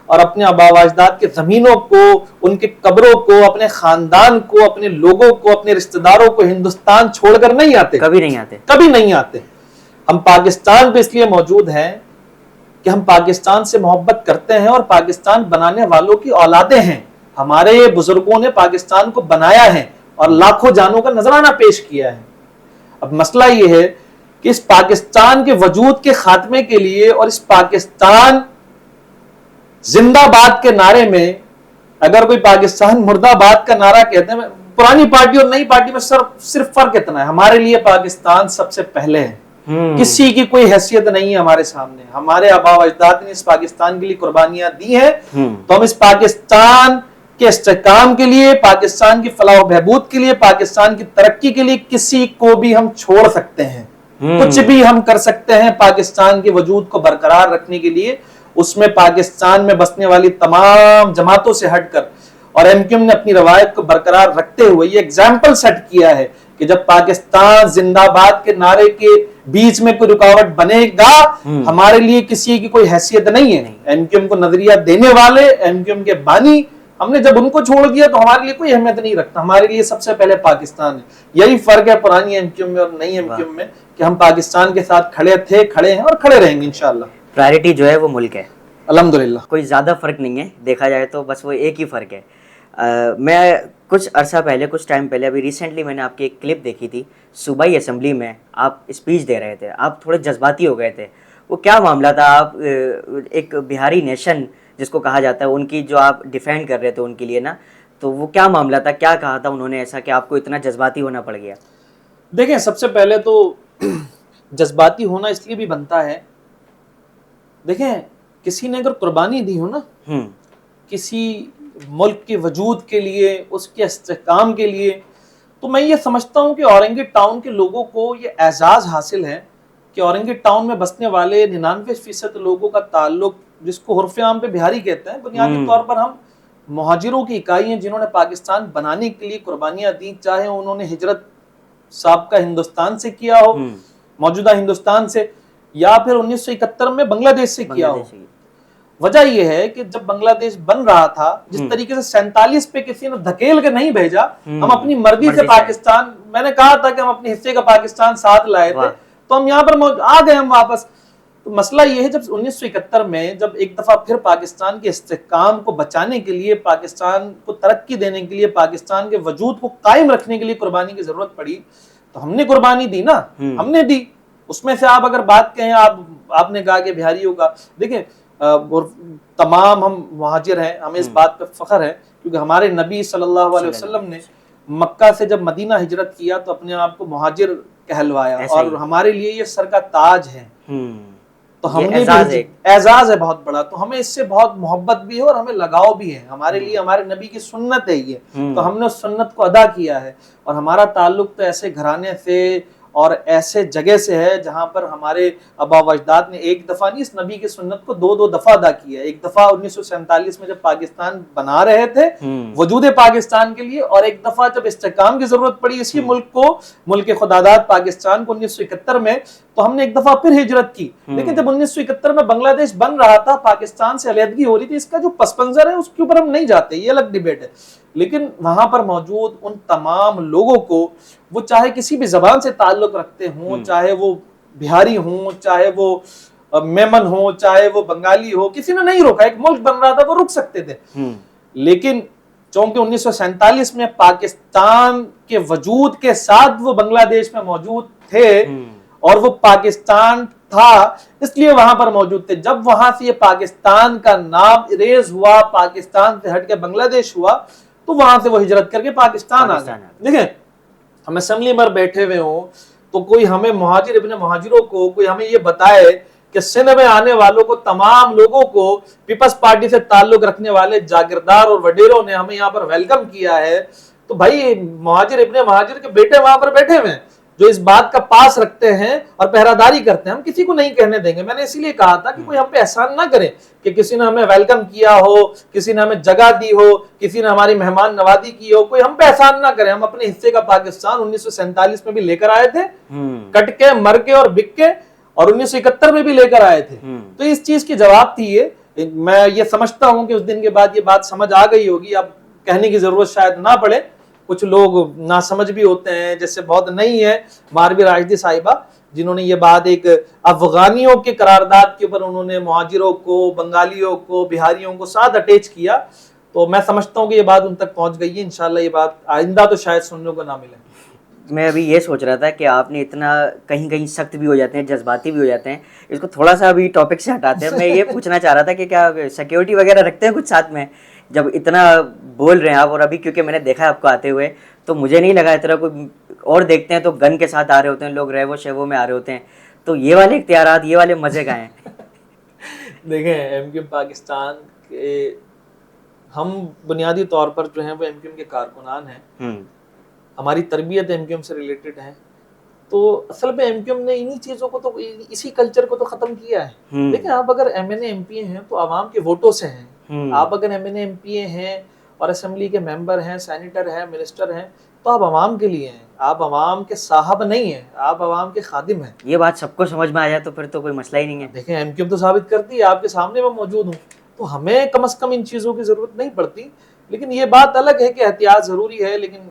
और अपने आबा अजदाद के जमीनों को, उनके कब्रों को, अपने खानदान को, अपने लोगों को, अपने रिश्तेदारों को हिंदुस्तान छोड़कर नहीं आते, कभी नहीं आते, कभी नहीं आते। हम पाकिस्तान पे इसलिए मौजूद हैं कि हम पाकिस्तान से मोहब्बत करते हैं और पाकिस्तान बनाने वालों की औलादे हैं। हमारे बुजुर्गों ने पाकिस्तान को बनाया है और लाखों जानों का नजराना पेश किया है। अब मसला यह है कि इस पाकिस्तान के वजूद के खात्मे के लिए और इस पाकिस्तान जिंदाबाद के नारे में, अगर कोई पाकिस्तान मुर्दाबाद का नारा कहते हैं, पुरानी पार्टी और नई पार्टी में सिर्फ फर्क इतना है, हमारे लिए पाकिस्तान सबसे पहले है। किसी की कोई हैसियत नहीं है हमारे सामने। हमारे आबा अजदाद ने इस पाकिस्तान के लिए कुर्बानियां दी हैं, तो हम इस पाकिस्तान के इस्तेहकाम के लिए, पाकिस्तान की फलाह बहबूद के लिए, पाकिस्तान की तरक्की के लिए किसी को भी हम छोड़ सकते हैं। कुछ भी हम कर सकते हैं पाकिस्तान के वजूद को बरकरार रखने के लिए, उसमें पाकिस्तान में बसने वाली तमाम जमातों से हटकर। और एमक्यूएम ने अपनी रवायत को बरकरार रखते हुए ये एग्जाम्पल सेट किया है कि जब पाकिस्तान जिंदाबाद के नारे के बीच में कोई रुकावट बनेगा, हमारे लिए किसी की कोई हैसियत नहीं है। एमक्यूएम को नजरिया देने वाले, एमक्यूएम के बानी, हमने जब उनको छोड़ दिया तो हमारे लिए कोई अहमियत नहीं रखता। हमारे लिए सबसे पहले पाकिस्तान है। यही फर्क है पुरानी एमक्यूएम में और नई एमक्यूएम में कि हम पाकिस्तान के साथ खड़े थे, खड़े हैं और खड़े रहेंगे इंशाअल्लाह। प्रायोरिटी जो है वो मुल्क है, अल्हम्दुलिल्लाह। कोई ज्यादा फर्क नहीं है, देखा जाए तो बस वो एक ही फर्क है। मैं कुछ अरसा पहले, कुछ टाइम पहले, अभी रिसेंटली मैंने आपकी एक क्लिप देखी थी, सूबाई असेंबली में आप स्पीच दे रहे थे, आप थोड़े जज्बाती हो गए थे। वो क्या मामला था? आप एक बिहारी नेशन जिसको कहा जाता है, उनकी जो आप डिफेंड कर रहे थे उनके लिए ना, तो वो क्या मामला था, क्या कहा था उन्होंने ऐसा कि आपको इतना जज्बाती होना पड़ गया? देखें, सबसे पहले तो जज्बाती होना इसलिए भी बनता है देखें, किसी ने अगर कुर्बानी दी हो ना किसी मुल्क के वजूद के लिए, उसके इस्तेहकाम के लिए, तो मैं ये समझता हूँ कि औरंगी टाउन के लोगों को ये एजाज़ हासिल है कि औरंगी टाउन में बसने वाले 99% लोगों का ताल्लुक, जिसको हुर्फ़े आम पे बिहारी कहते हैं, बुनियादी तौर पर हम मुहाजिरों की इकाई हैं जिन्होंने पाकिस्तान बनाने के लिए कुर्बानियाँ दी, चाहे उन्होंने हिजरत साबका हिंदुस्तान से किया हो, मौजूदा हिंदुस्तान से, या फिर 1971 में बांग्लादेश से किया हो। वजह यह है कि जब बांग्लादेश बन रहा था, जिस तरीके से 47 पे किसी ने धकेल के नहीं भेजा, हम अपनी मर्जी से पाकिस्तान, मैंने कहा था कि हम अपने हिस्से का पाकिस्तान साथ लाए थे, तो हम यहाँ पर आ गए हम वापस। तो मसला यह है, जब 1971 में जब एक दफा फिर पाकिस्तान के इस्तेहकाम को बचाने के लिए, पाकिस्तान को तरक्की देने के लिए, पाकिस्तान के वजूद को कायम रखने के लिए कुर्बानी की जरूरत पड़ी, तो हमने कुर्बानी दी ना, हमने दी। उसमें से आप अगर बात कहें, आपने कहा कि बिहारियों का, देखिए तमाम हम मुहाजिर हैं, हमें इस बात पर फख्र है क्योंकि हमारे नबी सल्लल्लाहु अलैहि वसल्लम ने मक्का से जब मदीना हिजरत किया तो अपने आप को मुहाजिर कहलवाया, और हमारे लिए ये सर का ताज है। तो हमने एजाज है बहुत बड़ा, तो हमें इससे बहुत मोहब्बत भी है और हमें लगाव भी है, हमारे लिए हमारे नबी की सुन्नत है ये, तो हमने उस सुन्नत को अदा किया है। और हमारा ताल्लुक तो ऐसे घराने से और ऐसे जगह से है जहां पर हमारे आबा अजदाद ने एक दफा नहीं, इस नबी की सुन्नत को दो दफा अदा किया। एक दफा 1947 में जब पाकिस्तान बना रहे थे वजूद पाकिस्तान के लिए, और एक दफा जब इस्तेहकाम की जरूरत पड़ी इसी मुल्क को, मुल्क खुदादाद पाकिस्तान को 1971 में, तो हमने एक दफा फिर हिजरत की। लेकिन जब 1971 में बांग्लादेश बन रहा था, पाकिस्तान से अलहदगी हो रही थी, इसका जो पस मंजर है उसके ऊपर हम नहीं जाते, ये अलग डिबेट है। लेकिन वहां पर मौजूद उन तमाम लोगों को, वो चाहे किसी भी जबान से ताल्लुक रखते हों, चाहे वो बिहारी हों, चाहे वो मेमन हो, चाहे वो बंगाली हो, किसी ने नहीं रोका। एक मुल्क बन रहा था, वो रुक सकते थे। लेकिन चूंकि 1947 में पाकिस्तान के वजूद के साथ वो बांग्लादेश में मौजूद थे और वो पाकिस्तान था, इसलिए वहां पर मौजूद थे। जब वहां से ये पाकिस्तान का नाम इरेज हुआ, पाकिस्तान से हट के बांग्लादेश हुआ, तो वहां से वो हिजरत करके पाकिस्तान आ गए। देखिए, हम असेंबली में बैठे हुए हो तो कोई हमें मुहाजिर इब्ने मुहाजिरों को कोई हमें ये बताए कि सिंध में आने वालों को, तमाम लोगों को पीपल्स पार्टी से ताल्लुक रखने वाले जागीरदार और वडेरों ने हमें यहाँ पर वेलकम किया है, तो भाई मुहाजिर इब्ने मुहाजिर के बेटे वहां पर बैठे हुए हैं जो इस बात का पास रखते हैं और पहरादारी करते हैं, हम किसी को नहीं कहने देंगे। मैंने इसीलिए कहा था कि कोई हम पे एहसान ना करे कि किसी ने हमें वेलकम किया हो, किसी ने हमें जगह दी हो, किसी ने हमारी मेहमान नवाजी की हो, कोई हम पे एहसान ना करे। हम अपने हिस्से का पाकिस्तान 1947 में भी लेकर आए थे, कट के, मर के और बिक के, और 1971 में भी लेकर आए थे। तो इस चीज की जवाब थी ये। मैं ये समझता हूं कि उस दिन के बाद ये बात समझ आ गई होगी, अब कहने की जरूरत शायद ना पड़े। कुछ लोग नासमझ भी होते हैं, जैसे बहुत नहीं है मारवी राशिदी साहिबा, जिन्होंने ये बात एक अफगानियों के करारदाद के ऊपर उन्होंने मुहाजिरों को, बंगालियों को, बिहारियों को साथ अटैच किया। तो मैं समझता हूँ कि ये बात उन तक पहुंच गई है। इंशाल्लाह ये बात आइंदा तो शायद सुनने को ना मिले। मैं अभी ये सोच रहा था कि आपने इतना कहीं कहीं सख्त भी हो जाते हैं, जज्बाती भी हो जाते हैं, इसको थोड़ा सा अभी टॉपिक से हटाते हैं। मैं ये पूछना चाह रहा था कि क्या सिक्योरिटी वगैरह रखते हैं कुछ साथ में जब इतना बोल रहे हैं आप? और अभी क्योंकि मैंने देखा है आपको आते हुए, तो मुझे नहीं लगा इतना कोई, और देखते हैं तो गन के साथ आ रहे होते हैं लोग, रेवो शेवो में आ रहे होते हैं, तो ये वाले इख्तियारात, ये वाले मजे का हैं? देखें, एमक्यूएम पाकिस्तान के हम बुनियादी तौर पर जो हैं वो एमक्यूएम के कारकुनान हैं, हमारी तरबियत एमक्यूएम से रिलेटेड है। तो असल में एमक्यूएम ने इन्हीं चीज़ों को, तो इसी कल्चर को तो ख़त्म किया है। देखिए, आप अगर एमएनए एमपीए हैं तो आवाम के वोटों से हैं। आप अगर एमएनए एमपीए हैं और असेंबली के मेंबर हैं, सेनेटर हैं, मिनिस्टर हैं, तो आप आवाम के लिए हैं, आप आवाम के साहब नहीं हैं, आप आवाम के खादिम हैं। ये बात सबको समझ में आ जाए तो फिर तो कोई मसला ही नहीं है। देखें, एमक्यूएम तो साबित करती है, आपके सामने मैं मौजूद हूँ, तो हमें कम से कम इन चीज़ों की ज़रूरत नहीं पड़ती। लेकिन ये बात अलग है कि एहतियात ज़रूरी है, लेकिन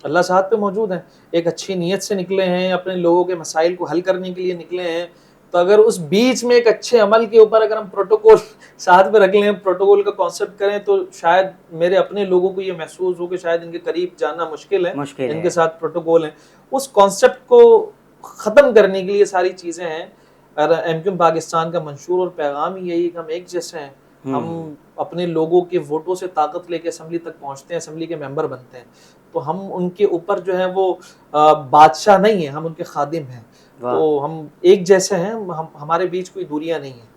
अल्लाह साथ पे मौजूद है, एक अच्छी नीयत से निकले हैं, अपने लोगों के मसाइल को हल करने के लिए निकले हैं। तो अगर उस बीच में एक अच्छे अमल के ऊपर अगर हम प्रोटोकॉल साथ में रख लें, प्रोटोकॉल का कॉन्सेप्ट करें, तो शायद मेरे अपने लोगों को ये महसूस हो कि शायद इनके करीब जाना मुश्किल है, इनके साथ प्रोटोकॉल है। उस कॉन्सेप्ट को ख़त्म करने के लिए सारी चीज़ें हैं। और एमक्यूएम पाकिस्तान का मंशूर और पैगाम ही यही कि हम एक जैसे हैं, हम अपने लोगों के वोटों से ताकत लेके असेंबली तक पहुंचते हैं, असेंबली के मेंबर बनते हैं, तो हम उनके ऊपर जो है वो बादशाह नहीं है, हम उनके खादिम हैं। तो हम एक जैसे हैं, हमारे बीच कोई दूरियां नहीं है।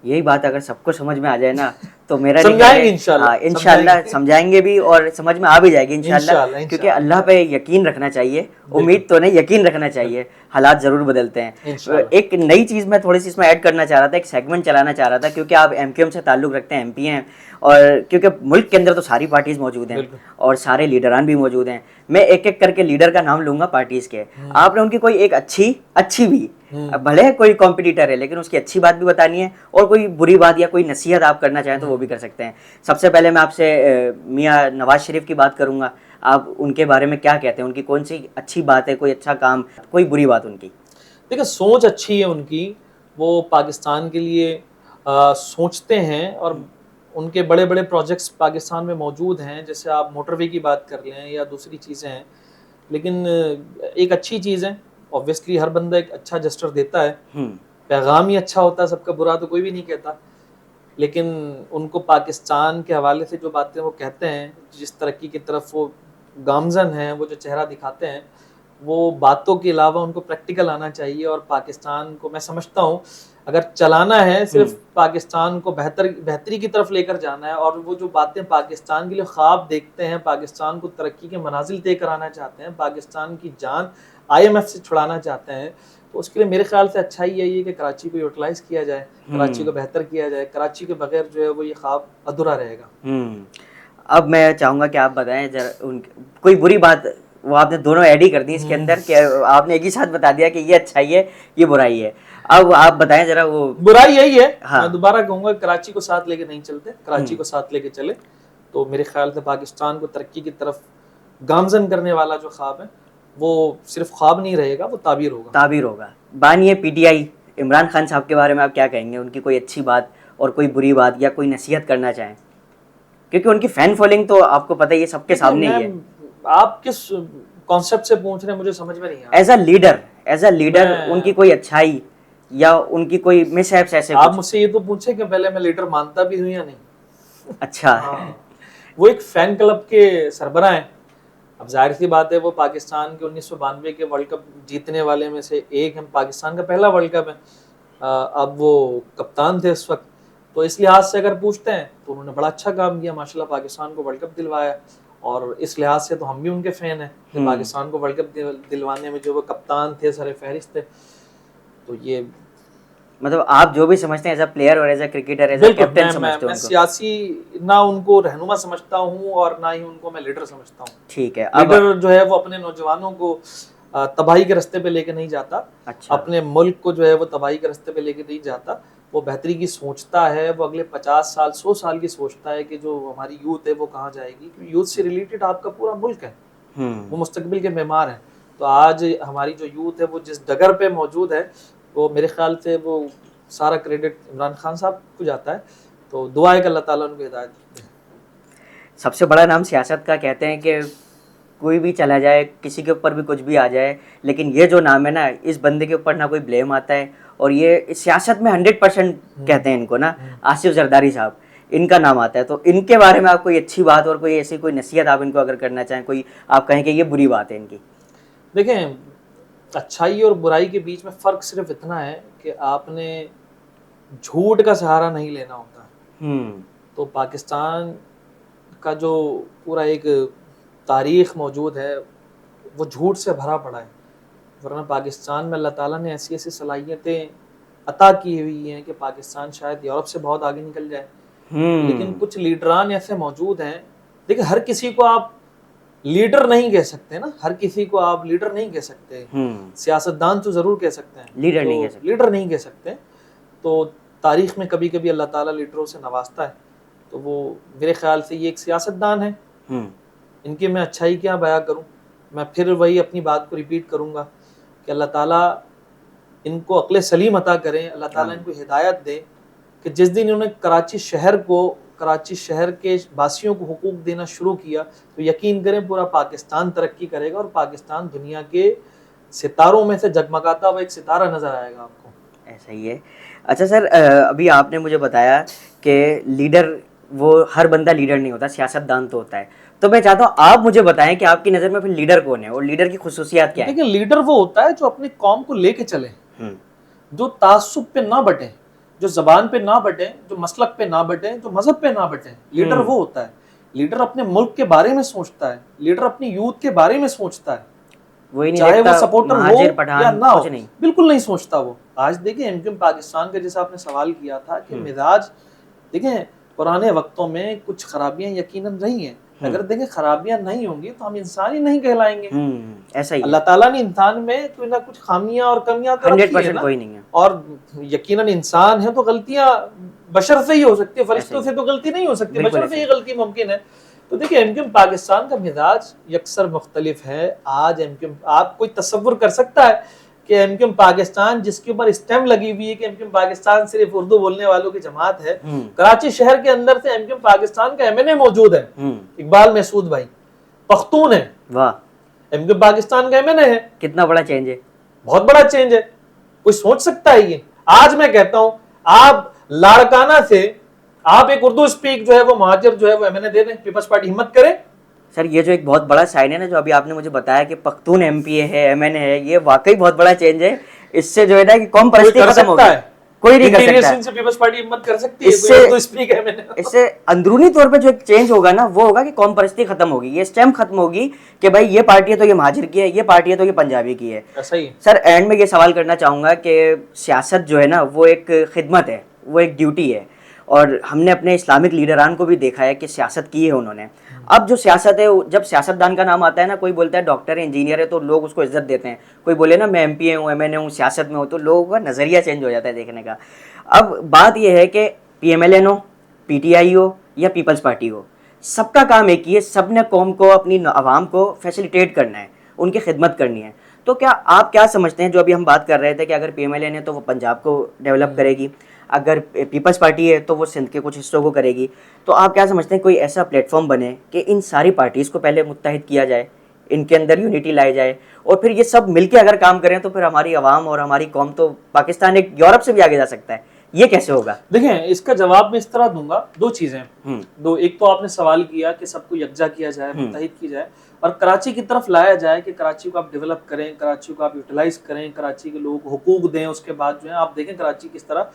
यही बात अगर सबको समझ में आ जाए ना तो मेरा समझाएंगे इंशाल्लाह, इंशाल्लाह समझाएंगे भी और समझ में आ भी जाएगी इंशाल्लाह, क्योंकि इंशाल्लाह अल्लाह पे यकीन रखना चाहिए, उम्मीद तो नहीं यकीन रखना चाहिए, हालात ज़रूर बदलते हैं। इंशाल्लाह। एक नई चीज़ मैं थोड़ी सी इसमें ऐड करना चाह रहा था, एक सेगमेंट चलाना चाह रहा था, क्योंकि आप एमक्यूएम से ताल्लुक़ रखते हैं, एमपी हैं, और क्योंकि मुल्क के अंदर तो सारी पार्टीज़ मौजूद हैं बिल्कुल। और सारे लीडरान भी मौजूद हैं। मैं एक एक करके लीडर का नाम लूँगा पार्टीज़ के, आपने उनकी कोई एक अच्छी भी, अब भले कोई कॉम्पिटिटर है लेकिन उसकी अच्छी बात भी बतानी है, और कोई बुरी बात या कोई नसीहत आप करना चाहें तो वो भी कर सकते हैं। सबसे पहले मैं आपसे मियाँ नवाज शरीफ की बात करूंगा, आप उनके बारे में क्या कहते हैं, उनकी कौन सी अच्छी बात है, कोई अच्छा काम, कोई बुरी बात उनकी? देखिए, सोच अच्छी है उनकी, वो पाकिस्तान के लिए सोचते हैं, और उनके बड़े बड़े प्रोजेक्ट्स पाकिस्तान में मौजूद हैं, जैसे आप मोटरवे की बात कर लें या दूसरी चीज़ें हैं। लेकिन एक अच्छी चीज़ है, ऑब्वियसली हर बंदा एक अच्छा जेस्चर देता है, पैगाम ही अच्छा होता है, सबका बुरा तो कोई भी नहीं कहता। लेकिन उनको पाकिस्तान के हवाले से जो बातें वो कहते हैं, जिस तरक्की की तरफ वो गामजन हैं, वो जो चेहरा दिखाते हैं, वो बातों के अलावा उनको प्रैक्टिकल आना चाहिए। और पाकिस्तान को मैं समझता हूँ अगर चलाना है, सिर्फ पाकिस्तान को बेहतरी की तरफ लेकर जाना है, और वो जो बातें पाकिस्तान के लिए ख्वाब देखते हैं, पाकिस्तान को तरक्की के मनाजिल तय कराना चाहते हैं, पाकिस्तान की जान IMF से छुड़ाना चाहते हैं, तो उसके लिए मेरे ख्याल से अच्छा ही यही है कि कराची को यूटिलाइज किया जाए, कराची को बेहतर किया जाए। कराची के बगैर जो है वो ये ख्वाब अधूरा रहेगा। अब मैं चाहूँगा कि आप बताएं जरा कोई बुरी बात, वो आपने दोनों ऐड ही कर दी इसके अंदर, कि आपने एक ही साथ बता दिया कि ये अच्छाई है ये बुराई है। अब आप बताएं जरा वो बुराई यही है। हाँ। मैं दोबारा कहूँगा, कराची को साथ लेके नहीं चलते, कराची को साथ लेके चले तो मेरे ख्याल से पाकिस्तान को तरक्की की तरफ गामजन करने वाला जो ख्वाब है वो सिर्फ ख्वाब नहीं रहेगा, वो ताबीर होगा। बानिए PTI इमरान खान साहब के बारे में आप क्या कहेंगे, उनकी कोई अच्छी बात और कोई बुरी बात या कोई नसीहत करना चाहें, क्योंकि उनकी फैन फॉलोइंग तो आपको पता ही है, सबके सामने ही है। आप किस कॉन्सेप्ट से पूछ रहे हैं, मुझे समझ में नहीं आ रहा। एज अ लीडर उनकी कोई अच्छाई या उनकी कोई मिसहैप्स ऐसे आप मुझसे ये तो पूछे कि पहले मैं लीडर मानता भी हूँ या नहीं। अच्छा। वो एक फैन क्लब के सरबराह हैं। अब जाहिर सी बात है, वो पाकिस्तान के 1992 के वर्ल्ड कप जीतने वाले में से एक हैं, पाकिस्तान का पहला वर्ल्ड कप है। अब वो कप्तान थे उस वक्त, तो इस लिहाज से अगर पूछते हैं तो उन्होंने बड़ा अच्छा काम किया, माशाल्लाह पाकिस्तान को वर्ल्ड कप दिलवाया, और इस लिहाज से तो हम भी उनके फैन हैं कि पाकिस्तान को वर्ल्ड कप दिलवाने में जो वो कप्तान थे, सरे फहरिस्त थे। तो ये मतलब आप जो भी समझते हैं एज अ प्लेयर और as a cricketer, as a captain समझते हो मैं सियासी ना उनको रहनुमा समझता हूँ और ना ही उनको मैं लीडर समझता हूँ। ठीक है। लीडर जो है वो अपने नौजवानों को तबाही के रास्ते पे लेके नहीं जाता। अच्छा। अपने मुल्क को जो है वो तबाही के रास्ते पे लेके नहीं जाता, वो बेहतरी की सोचता है, वो अगले 50 साल 100 साल की सोचता है कि जो हमारी यूथ है वो कहाँ जाएगी, क्योंकि यूथ से रिलेटेड आपका पूरा मुल्क है, वो मुस्तकबिल के मेहमान है। तो आज हमारी जो यूथ है वो जिस डगर पे मौजूद है, वो मेरे ख्याल से वो सारा क्रेडिट इमरान खान साहब को जाता है। तो दुआ है कि अल्लाह ताला उनको हिदायत दे। सबसे बड़ा नाम सियासत का कहते हैं कि कोई भी चला जाए, किसी के ऊपर भी कुछ भी आ जाए, लेकिन ये जो नाम है ना, इस बंदे के ऊपर ना कोई ब्लेम आता है, और ये सियासत में 100% कहते हैं इनको ना, आसिफ जरदारी साहब, इनका नाम आता है। तो इनके बारे में आप कोई अच्छी बात और कोई ऐसी कोई नसीहत आप इनको अगर करना चाहें, कोई आप कहें कि ये बुरी बात है इनकी? देखें, अच्छाई और बुराई के बीच में फ़र्क सिर्फ इतना है कि आपने झूठ का सहारा नहीं लेना होता। तो पाकिस्तान का जो पूरा एक तारीख़ मौजूद है वो झूठ से भरा पड़ा है, वरना पाकिस्तान में अल्लाह ताला ने ऐसी ऐसी सलाहियतें अता की हुई हैं कि पाकिस्तान शायद यूरोप से बहुत आगे निकल जाए। लेकिन कुछ लीडरान ऐसे मौजूद हैं, देखिए हर किसी को आप लीडर नहीं कह सकते ना, हर किसी को आप लीडर नहीं कह सकते। सियासतदान तो ज़रूर कह सकते हैं, लीडर नहीं कह सकते। तो तारीख़ में कभी कभी अल्लाह ताला लीडरों से नवाजता है, तो वो मेरे ख्याल से ये एक सियासतदान है। इनकी मैं अच्छाई क्या बयां करूं, मैं फिर वही अपनी बात को रिपीट करूंगा कि अल्लाह ताला इनको अक्ल सलीम अता करें, अल्लाह ताला इनको हिदायत दे कि जिस दिन इन्होंने कराची शहर के वासियों को हुकूक देना शुरू किया, तो यकीन करें पूरा पाकिस्तान तरक्की करेगा और पाकिस्तान दुनिया के सितारों में से जगमगाता हुआ एक सितारा नज़र आएगा आपको। ऐसा ही है। अच्छा सर, अभी आपने मुझे बताया कि लीडर, वो हर बंदा लीडर नहीं होता, सियासतदान तो होता है। तो मैं चाहता हूँ आप मुझे बताएं कि आपकी नज़र में फिर लीडर कौन है और लीडर की खुसूसियात क्या है? देखिए, लीडर वो होता है जो अपनी कौम को लेके चले, जो तासुब पे ना बटे, जो जबान पे ना बटे, जो मसलक पे ना बटे, जो मजहब पे ना बटे। लीडर वो होता है, लीडर अपने मुल्क के बारे में सोचता है, लीडर अपनी यूथ के बारे में सोचता है, वही नहीं चाहे देखता वो सपोर्टर हो महाजिर या पठान ना हो, कुछ नहीं। बिल्कुल नहीं सोचता वो। आज देखिए एमक्यूएम पाकिस्तान का जैसा आपने सवाल किया था कि मिजाज, देखिए पुराने वक्तों में कुछ खराबियां यकीनन रही हैं, अगर देखें खराबियां नहीं होंगी तो हम इंसान ही नहीं कहलाएंगे। ऐसा ही अल्लाह ताला ने इंसान में कोई ना कुछ खामियां और कमियां तो रखी है 100% ना, कोई नहीं है। और यकीनन इंसान है तो गलतियां बशर से ही हो सकती है, फरिश्तों ऐसे से तो गलती नहीं हो सकती, बिल्कुल बशर से ऐसे ही गलती मुमकिन है। तो देखिए एमक्यूएम पाकिस्तान का मिजाज यकसर मुख्तलिफ है। आज एमक्यूएम, आप कोई तसव्वुर कर सकता है कि एमक्यूएम पाकिस्तान जिसके ऊपर स्टैम्प लगी हुई है कि एमक्यूएम पाकिस्तान सिर्फ उर्दू बोलने वालों की जमात है, कराची शहर के अंदर से एमक्यूएम पाकिस्तान का एमएनए मौजूद है, इकबाल महसूद भाई पख्तून है, वाह, एमक्यूएम पाकिस्तान का एमएनए है। कितना बड़ा चेंज है, बहुत बड़ा चेंज है, कोई सोच सकता है ये? आज मैं कहता हूं आप लाड़काना से आप एक उर्दू स्पीक जो है वो महाजिर जो है वो एमएनए दे दें, पीपल्स पार्टी हिम्मत करे। सर ये जो एक बहुत बड़ा साइन है ना, जो अभी आपने मुझे बताया कि पख्तून एमपीए है, एमएनए है, ये वाकई बहुत बड़ा चेंज है। इससे जो है ना कि कौम परस्ती खत्म होगी, कोई नहीं कर सकता से पीपल्स पार्टी हिम्मत कर सकती है, इससे उर्दू स्पीक एमएनए। इससे अंदरूनी तौर पे जो एक चेंज होगा ना, वो होगा कि कौम परस्ती खत्म होगी, ये स्टैम्प खत्म होगी कि भाई ये पार्टी है तो ये महाजिर की है, ये पार्टी है तो ये पंजाबी की है। ऐसा ही सर एंड में ये सवाल करना चाहूंगा कि सियासत जो है ना वो एक खिदमत है, वो एक ड्यूटी है, और हमने अपने इस्लामिक लीडरान को भी देखा है कि सियासत की है उन्होंने। अब जो सियासत है, जब सियासतदान का नाम आता है ना, कोई बोलता है डॉक्टर है, इंजीनियर है, तो लोग उसको इज्जत देते हैं। कोई बोले ना मैं एमपी हूँ, एमएनए हूँ, सियासत में हूँ, तो लोगों का नज़रिया चेंज हो जाता है देखने का। अब बात यह है कि पीएमएलएन हो, पीटीआई हो या पीपल्स पार्टी हो, सबका काम एक ही है, सब ने कौम को, अपनी आवाम को फैसिलिटेट करना है, उनकी खिदमत करनी है। तो क्या आप क्या समझते हैं, जो अभी हम बात कर रहे थे कि अगर पीएमएलएन है तो वो पंजाब को डेवलप करेगी, अगर पीपल्स पार्टी है तो वो सिंध के कुछ हिस्सों को करेगी, तो आप क्या समझते हैं कोई ऐसा प्लेटफॉर्म बने कि इन सारी पार्टीज़ को पहले मुत्तहिद किया जाए, इनके अंदर यूनिटी लाई जाए, और फिर ये सब मिलके अगर काम करें तो फिर हमारी आवाम और हमारी कौम, तो पाकिस्तान एक यूरोप से भी आगे जा सकता है। ये कैसे होगा? देखें इसका जवाब मैं इस तरह दूंगा, दो चीजें, दो, एक तो आपने सवाल किया कि सबको यकजा किया जाए, मुत्तहिद की जाए, और कराची की तरफ लाया जाए कि कराची को आप डेवलप करें, कराची को आप यूटिलाइज करें, कराची के लोगों को हुकूक दें। उसके बाद जो है आप देखें कराची किस तरह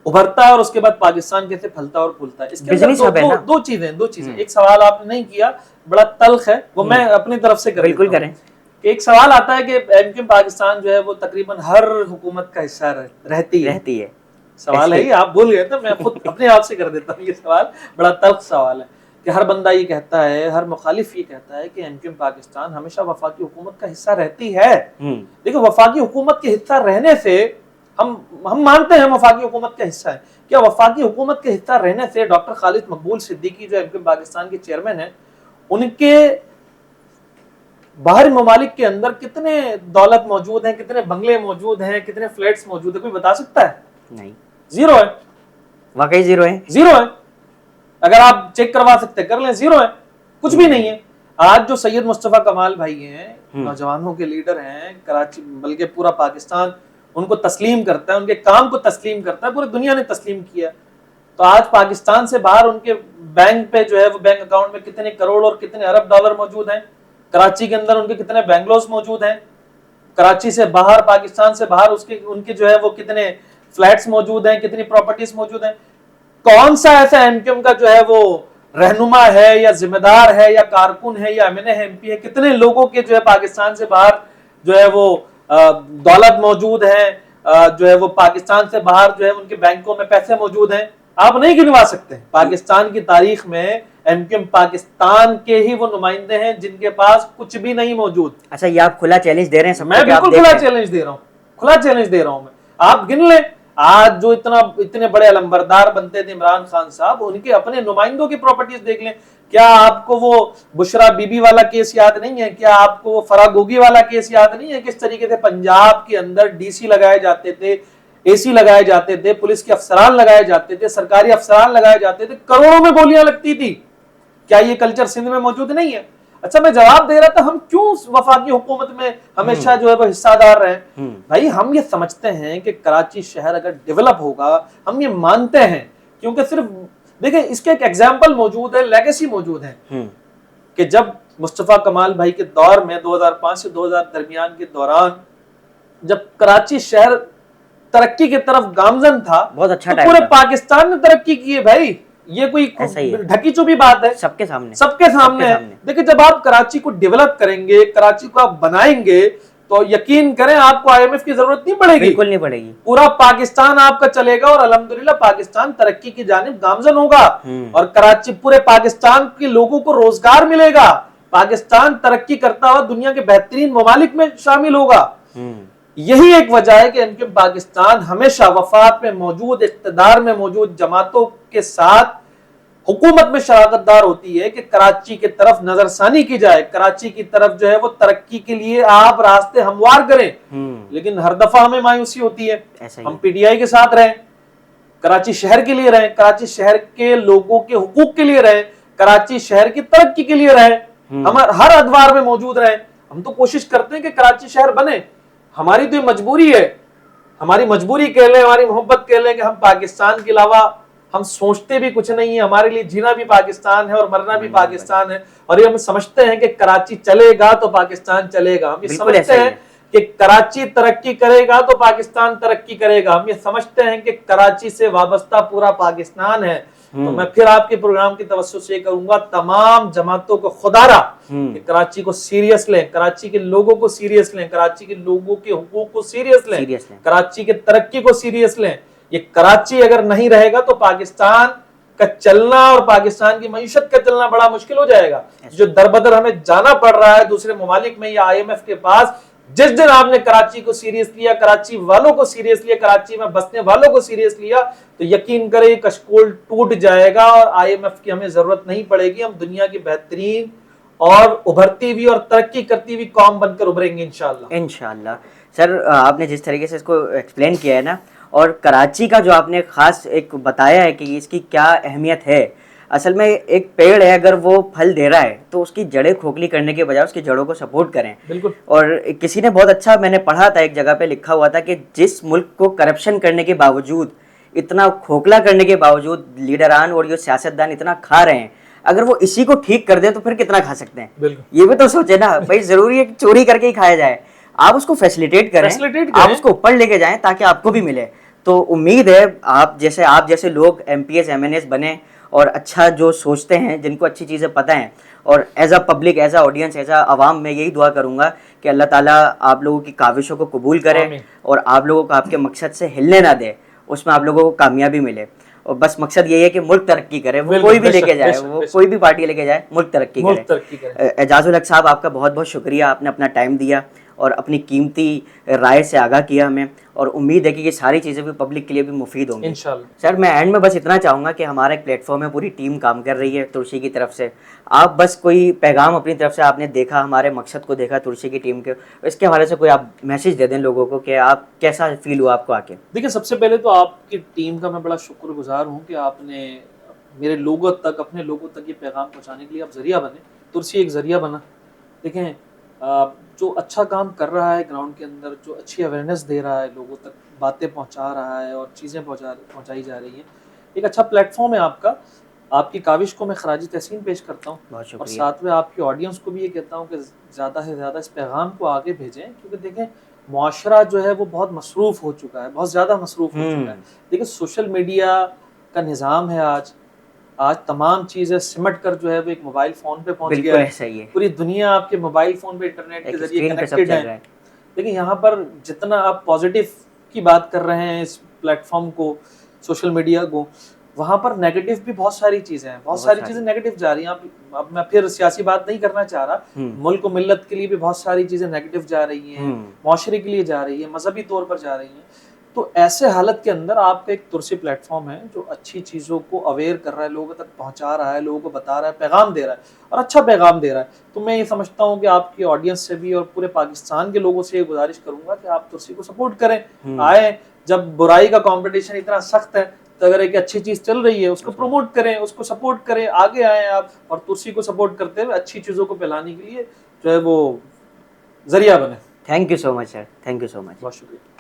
उभरता है और उसके बाद पाकिस्तान कैसे फलता और फूलता है। इसके अंदर दो चीजें, एक सवाल आपने नहीं किया, बड़ा तल्ख है, वो मैं अपनी तरफ से बिल्कुल करें। एक सवाल आता है कि एमक्यूएम पाकिस्तान जो है वो तकरीबन हर हुकूमत का हिस्सा रहती है। सवाल है, आप भूल गए, तो मैं खुद अपने आप से कर देता हूँ ये सवाल, बड़ा तल्ख सवाल है कि हर बंदा ये कहता है, हर मुखालिफ ये कहता है कि एमक्यूएम पाकिस्तान हमेशा वफाकी हुकूमत का हिस्सा रहती है। देखो वफाकी हुकूमत के हिस्सा रहने से हम मानते हैं वफाकी हुकूमत का हिस्सा है, क्या वफाकी हुकूमत के हिस्सा रहने से डॉक्टर खालिद मकबूल सिद्दीकी जो एमक्यूएम पाकिस्तान के चेयरमैन है, उनके बाहरी ममालिक के अंदर कितने दौलत मौजूद है, कितने बंगले मौजूद हैं, कितने फ्लैट्स मौजूद है, कोई बता सकता है? नहीं, जीरो है, वाकई जीरो है, जीरो है। अगर आप चेक करवा सकते कर लें, जीरो है, कुछ भी नहीं है। आज जो सैयद मुस्तफा कमाल भाई हैं, नौजवानों के लीडर हैं, कराची बल्कि पूरा पाकिस्तान उनको तस्लीम करता है, उनके काम को तस्लीम करता है, पूरी दुनिया ने तस्लीम किया। तो आज पाकिस्तान से बाहर उनके बैंक पे जो है वो बैंक अकाउंट में कितने करोड़ और कितने अरब डॉलर मौजूद हैं, कराची के अंदर उनके कितने बैंगलोर्स मौजूद हैं, कराची से बाहर, पाकिस्तान से बाहर उनके जो है वो कितने फ्लैट्स मौजूद हैं, कितनी प्रॉपर्टीज मौजूद हैं। कौन सा ऐसा एमक्यूएम का जो है वो रहनुमा है या जिम्मेदार है या कारकुन है या एमएनए है, एमपी है, कितने लोगों के जो है पाकिस्तान से बाहर जो है वो दौलत मौजूद है, जो है वो पाकिस्तान से बाहर जो है उनके बैंकों में पैसे मौजूद हैं, आप नहीं गिनवा सकते। पाकिस्तान की तारीख में एमक्यूएम पाकिस्तान के ही वो नुमाइंदे हैं जिनके पास कुछ भी नहीं मौजूद। अच्छा, ये आप खुला चैलेंज दे रहे हैं? मैं बिल्कुल खुला चैलेंज दे रहा हूँ, खुला चैलेंज दे रहा हूँ मैं। आप गिन लें, आज जो इतने बड़े अलंबरदार बनते थे इमरान खान साहब, उनके अपने नुमाइंदों की प्रॉपर्टीज देख लें। क्या आपको वो बुशरा बीबी वाला केस याद नहीं है? क्या आपको वो फरागोगी वाला केस याद नहीं है? किस तरीके से पंजाब के अंदर डीसी लगाए जाते थे, एसी लगाए जाते थे, पुलिस के अफसरान लगाए जाते थे, सरकारी अफसरान लगाए जाते थे, करोड़ों में गोलियां लगती थी। क्या ये कल्चर सिंध में मौजूद नहीं है? अच्छा, मैं जवाब दे रहा था, हम क्यों वफाकी हुकूमत में हमेशा जो है वो हिस्सादार रहे? भाई हम ये समझते हैं कि कराची शहर अगर डेवलप होगा, हम ये मानते हैं, क्योंकि सिर्फ देखिए इसके एक एग्जाम्पल मौजूद है, लेगेसी मौजूद है कि जब मुस्तफा कमाल भाई के दौर में 2005 से 2000 दरमियान के दौरान जब कराची शहर तरक्की की तरफ गामजन था, बहुत अच्छा तो टाइम पूरे था। पाकिस्तान ने तरक्की की है भाई। ये कोई ऐसा ही है। ढकी चुपी बात है, सबके सामने सबके सामने है। देखिए जब आप कराची को डेवलप करेंगे, कराची को आप बनाएंगे, तो यकीन करें आपको आईएमएफ की जरूरत नहीं पड़ेगी, बिल्कुल नहीं पड़ेगी। पूरा पाकिस्तान आपका चलेगा और अल्हम्दुलिल्लाह पाकिस्तान तरक्की की जानिब गामजन होगा और कराची, पूरे पाकिस्तान के लोगों को रोजगार मिलेगा, पाकिस्तान तरक्की करता हुआ दुनिया के बेहतरीन ममालिक में शामिल होगा। यही एक वजह है कि एमक्यूएम पाकिस्तान हमेशा वफात में मौजूद, इख्तिदार में मौजूद जमातों के साथ हुकूमत में शराकतदार होती है कि कराची की तरफ नजरसानी की जाए, कराची की तरफ जो है वो तरक्की के लिए आप रास्ते हमवार करें। लेकिन हर दफा हमें मायूसी होती है, हम पीटीआई के साथ रहें, कराची शहर के लिए रहें, कराची शहर के लोगों के हुकूक के लिए रहें, कराची शहर की तरक्की के लिए रहें, हम हर अदवार में मौजूद रहें। हम तो कोशिश करते हैं कि कराची शहर बने, हमारी तो मजबूरी है, हमारी मजबूरी कह लें, हमारी मोहब्बत कह लें कि हम पाकिस्तान के अलावा हम सोचते भी कुछ नहीं है, हमारे लिए जीना भी पाकिस्तान है और मरना भी पाकिस्तान है। और ये हम समझते हैं कि कराची चलेगा तो पाकिस्तान चलेगा, हम ये समझते हैं कि कराची तरक्की करेगा तो पाकिस्तान तरक्की करेगा, हम ये समझते हैं कि कराची से वाबस्ता पूरा पाकिस्तान है। तो मैं फिर आपके प्रोग्राम की तवज्जो से करूंगा तमाम जमातों को खुदारा कि कराची को सीरियस लें, कराची के लोगों को सीरियस लें, कराची के लोगों के हुकूक को सीरियस लें, कराची के तरक्की को सीरियस लें। ये कराची अगर नहीं रहेगा तो पाकिस्तान का चलना और पाकिस्तान की मईशत का चलना बड़ा मुश्किल हो जाएगा। जो दरबदर हमें जाना पड़ रहा है दूसरे ममालिक में या आईएमएफ के पास, जिस दिन आपने कराची को सीरियस लिया, कराची वालों को सीरियस लिया, कराची में बसने वालों को सीरियस लिया, तो यकीन करें कशकोल टूट जाएगा और आईएमएफ की हमें जरूरत नहीं पड़ेगी। हम दुनिया की बेहतरीन और उभरती हुई और तरक्की करती हुई कौम बनकर उभरेंगे इंशाल्लाह। इंशाल्लाह। सर आपने जिस तरीके से इसको एक्सप्लेन किया है ना, और कराची का जो आपने खास एक बताया है कि इसकी क्या अहमियत है, असल में एक पेड़ है अगर वो फल दे रहा है तो उसकी जड़ें खोखली करने के बजाय उसकी जड़ों को सपोर्ट करें। बिल्कुल। और किसी ने बहुत अच्छा, मैंने पढ़ा था एक जगह पे लिखा हुआ था कि जिस मुल्क को करप्शन करने के बावजूद, इतना खोखला करने के बावजूद लीडरान और ये सियासतदान इतना खा रहे हैं, अगर वो इसी को ठीक कर दे तो फिर कितना खा सकते हैं। ये भी तो सोचे ना भाई, जरूरी है कि चोरी करके ही खाया जाए, आप उसको फैसिलिटेट करें, आप उसको ऊपर लेके जाएं ताकि आपको भी मिले। तो उम्मीद है आप जैसे लोग एमपीएस एमएनएस बने और अच्छा जो सोचते हैं, जिनको अच्छी चीज़ें पता हैं, और as a public, as an audience, as a आवाम मैं यही दुआ करूंगा कि अल्लाह ताला आप लोगों की काविशों को कबूल करे और आप लोगों को आपके मकसद से हिलने ना दे, उसमें आप लोगों को कामयाबी मिले। और बस मकसद यही है कि मुल्क तरक्की करे, वो कोई भी लेके जाए, वो कोई भी पार्टी लेके जाए, मुल्क तरक्की करे। एजाजुल हक साहब, आपका बहुत बहुत शुक्रिया, आपने अपना टाइम दिया और अपनी कीमती राय से आगाह किया हमें, और उम्मीद है कि ये सारी चीज़ें भी पब्लिक के लिए भी मुफीद होंगी इंशाल्लाह। सर मैं एंड में बस इतना चाहूँगा कि हमारा एक प्लेटफॉर्म है, पूरी टीम काम कर रही है तुर्शी की तरफ से, आप बस कोई पैगाम अपनी तरफ से, आपने देखा हमारे मकसद को देखा तुर्शी की टीम के, इसके हवाले से कोई आप मैसेज दे दें लोगों को कि आप कैसा फील हुआ आपको आके। देखिए सबसे पहले तो आपकी टीम का मैं बड़ा शुक्रगुजार हूँ कि आपने मेरे लोगों तक, अपने लोगों तक ये पैगाम पहुँचाने के लिए आप जरिया बने, तुर्शी एक जरिया बना। देखें जो अच्छा काम कर रहा है ग्राउंड के अंदर, जो अच्छी अवेयरनेस दे रहा है, लोगों तक बातें पहुंचा रहा है और चीज़ें पहुंचाई जा रही हैं, एक अच्छा प्लेटफॉर्म है आपका। आपकी काविश को मैं खराजी तहसीन पेश करता हूँ और साथ में आपकी ऑडियंस को भी ये कहता हूँ कि ज़्यादा से ज़्यादा इस पैगाम को आगे भेजें, क्योंकि देखें मुआशरा जो है वो बहुत मसरूफ़ हो चुका है, बहुत ज़्यादा मसरूफ़ हो चुका है। देखिए सोशल मीडिया का निज़ाम है, आज तमाम चीज़ें सिमट कर जो है वो एक मोबाइल फ़ोन पे पहुंच गया है। पूरी दुनिया आपके मोबाइल फ़ोन पे इंटरनेट के जरिए कनेक्टेड है। लेकिन यहाँ पर जितना आप पॉजिटिव की बात कर रहे हैं इस प्लेटफॉर्म को, सोशल मीडिया को, वहाँ पर नेगेटिव भी बहुत सारी चीज़ें हैं, बहुत सारी चीज़ें नेगेटिव जा रही हैं। अब मैं फिर सियासी बात नहीं करना चाह रहा, मुल्क मिल्लत के लिए भी बहुत सारी चीज़ें नेगेटिव जा रही हैं, मुआशरे के लिए जा रही है, मजहबी तौर पर जा रही हैं। तो ऐसे हालत के अंदर आपका एक तुर्सी प्लेटफॉर्म है जो अच्छी चीज़ों को अवेयर कर रहा है, लोगों तक पहुंचा रहा है, लोगों को बता रहा है, पैगाम दे रहा है और अच्छा पैगाम दे रहा है। तो मैं ये समझता हूँ कि आपकी ऑडियंस से भी और पूरे पाकिस्तान के लोगों से ये गुजारिश करूंगा कि आप तुर्सी को सपोर्ट करें। आए, जब बुराई का कॉम्पिटिशन इतना सख्त है तो अगर एक अच्छी चीज़ चल रही है उसको प्रमोट करें, उसको सपोर्ट करें, आगे आए आप और तुर्सी को सपोर्ट करते हुए अच्छी चीज़ों को फैलाने के लिए जो है वो जरिया बने। Thank you so much sir, thank you so much, बहुत शुक्रिया।